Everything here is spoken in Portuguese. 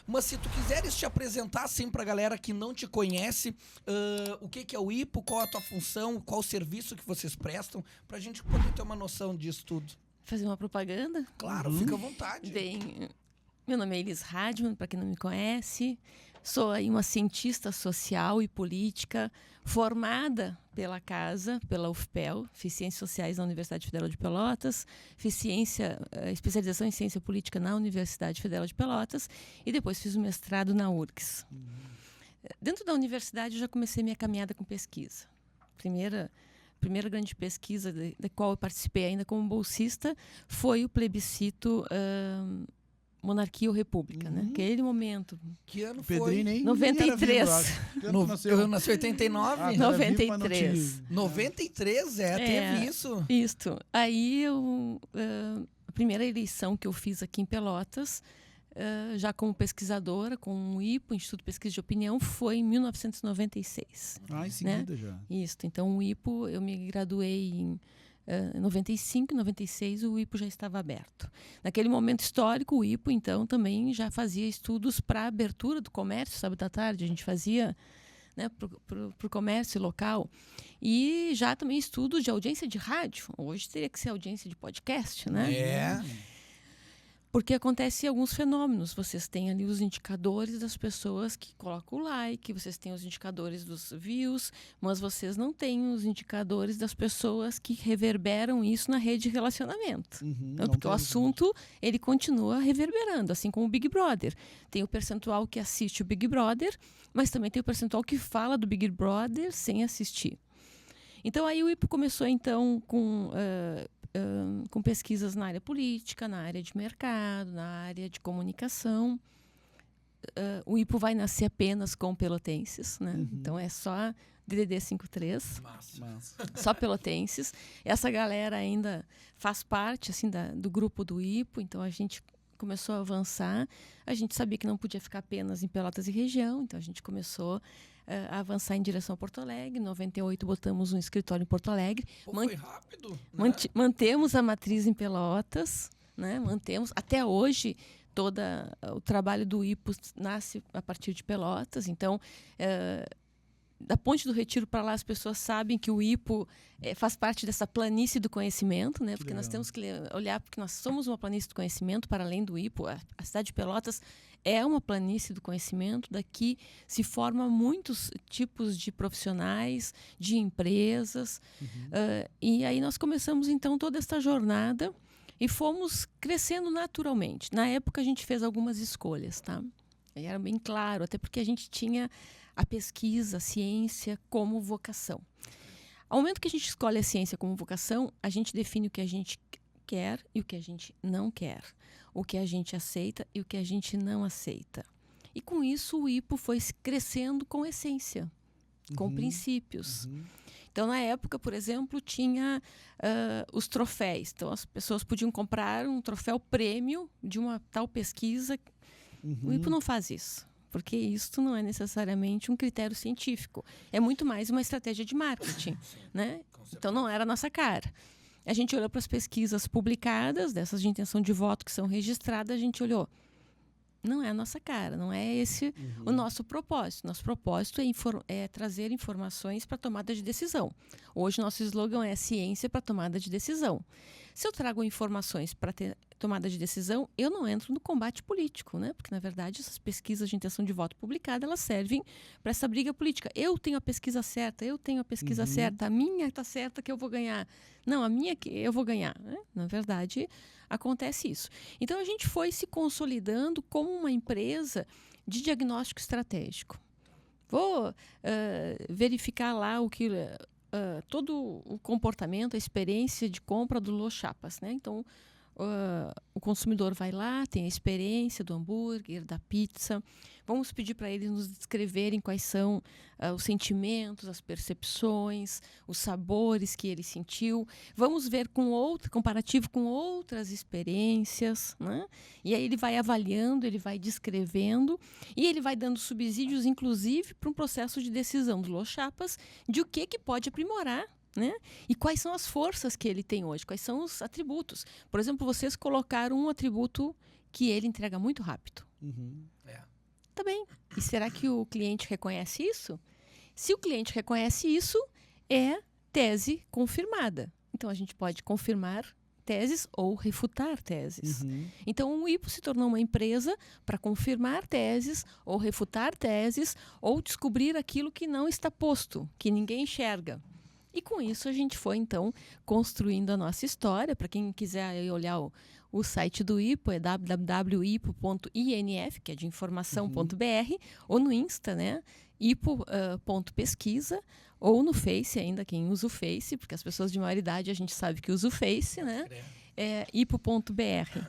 Mas se tu quiseres te apresentar assim pra galera que não te conhece, o que é o IPO, qual a tua função, qual o serviço que vocês prestam, pra gente poder ter uma noção disso tudo. Fazer uma propaganda? Claro, fica à vontade. Bem, meu nome é Elis Radman, para quem não me conhece. Sou aí uma cientista social e política formada pela casa, pela UFPEL, fiz Ciências Sociais na Universidade Federal de Pelotas, fiz especialização em Ciência Política na Universidade Federal de Pelotas e depois fiz o mestrado na URGS. Dentro da universidade eu já comecei minha caminhada com pesquisa. Primeira grande pesquisa da qual eu participei ainda como bolsista foi o plebiscito Monarquia ou República, né? Aquele momento. Que ano foi? Pedrinho nem 93. Eu nasci em 89? 93. 93, teve isso. Isso. Aí, a primeira eleição que eu fiz aqui em Pelotas, já como pesquisadora, com o IPO, Instituto de Pesquisa de Opinião, foi em 1996. Em seguida já. Isso. Então, o IPO, eu me graduei em 95, 96, o IPO já estava aberto. Naquele momento histórico, o IPO, então, também já fazia estudos para a abertura do comércio, sábado à tarde. A gente fazia, né, para o comércio local. E já também estudos de audiência de rádio. Hoje teria que ser audiência de podcast, né? Porque acontecem alguns fenômenos. Vocês têm ali os indicadores das pessoas que colocam o like, vocês têm os indicadores dos views, mas vocês não têm os indicadores das pessoas que reverberam isso na rede de relacionamento. Porque o assunto, ele continua reverberando, assim como o Big Brother. Tem o percentual que assiste o Big Brother, mas também tem o percentual que fala do Big Brother sem assistir. Então, aí o IPO começou, então, com pesquisas na área política, na área de mercado, na área de comunicação. O IPO vai nascer apenas com pelotenses, né? Então é só DDD 53, só pelotenses. Essa galera ainda faz parte assim, do grupo do IPO, então a gente começou a avançar. A gente sabia que não podia ficar apenas em Pelotas e região, então a gente começou a avançar em direção a Porto Alegre. Em 98 botamos um escritório em Porto Alegre. Foi rápido. Mantemos a matriz em Pelotas, né? Mantemos até hoje. Todo o trabalho do IPO nasce a partir de Pelotas. Então, da Ponte do Retiro para lá, as pessoas sabem que o IPO faz parte dessa planície do conhecimento, né? Porque nós temos que olhar, porque nós somos uma planície do conhecimento para além do IPO. A cidade de Pelotas é uma planície do conhecimento. Daqui se formam muitos tipos de profissionais, de empresas. E aí nós começamos, então, toda essa jornada e fomos crescendo naturalmente. Na época, a gente fez algumas escolhas, tá? E era bem claro, até porque a gente tinha a pesquisa, a ciência como vocação. Ao momento que a gente escolhe a ciência como vocação, a gente define o que a gente quer e o que a gente não quer, o que a gente aceita e o que a gente não aceita. E com isso o IPO foi crescendo com essência, com princípios. Então, na época, por exemplo, tinha os troféus. Então, as pessoas podiam comprar um troféu prêmio de uma tal pesquisa. O IPO não faz isso, porque isso não é necessariamente um critério científico. É muito mais uma estratégia de marketing, né? Então, não era a nossa cara. A gente olhou para as pesquisas publicadas, dessas de intenção de voto que são registradas, a gente olhou. Não é a nossa cara, não é esse o nosso propósito. Nosso propósito é trazer informações para tomada de decisão. Hoje, nosso slogan é ciência para tomada de decisão. Se eu trago informações para ter tomada de decisão, eu não entro no combate político, né? Porque, na verdade, essas pesquisas de intenção de voto publicadas, elas servem para essa briga política. Eu tenho a pesquisa certa, a minha está certa que eu vou ganhar. Não, a minha que eu vou ganhar, né? Na verdade, acontece isso. Então, a gente foi se consolidando como uma empresa de diagnóstico estratégico. Vou verificar lá o que... todo o comportamento, a experiência de compra do Los Chapas, né? Então, o consumidor vai lá, tem a experiência do hambúrguer, da pizza. Vamos pedir para eles nos descreverem quais são os sentimentos, as percepções, os sabores que ele sentiu. Vamos ver comparativo com outras experiências, né? E aí ele vai avaliando, ele vai descrevendo e ele vai dando subsídios, inclusive, para um processo de decisão do Los Chapas de o que pode aprimorar, né? E quais são as forças que ele tem hoje, quais são os atributos. Por exemplo, vocês colocaram um atributo que ele entrega muito rápido. bem, e será que o cliente reconhece isso? Se o cliente reconhece isso, é tese confirmada. Então, a gente pode confirmar teses ou refutar teses. Então, o IPO se tornou uma empresa para confirmar teses ou refutar teses ou descobrir aquilo que não está posto, que ninguém enxerga. E com isso a gente foi, então, construindo a nossa história. Para quem quiser aí olhar o site do IPO, é www.ipo.inf, que é de informação.br, ou no Insta, né? ipo.pesquisa, ou no Face ainda, quem usa o Face, porque as pessoas de maior idade a gente sabe que usa o Face, né? É ipo.br.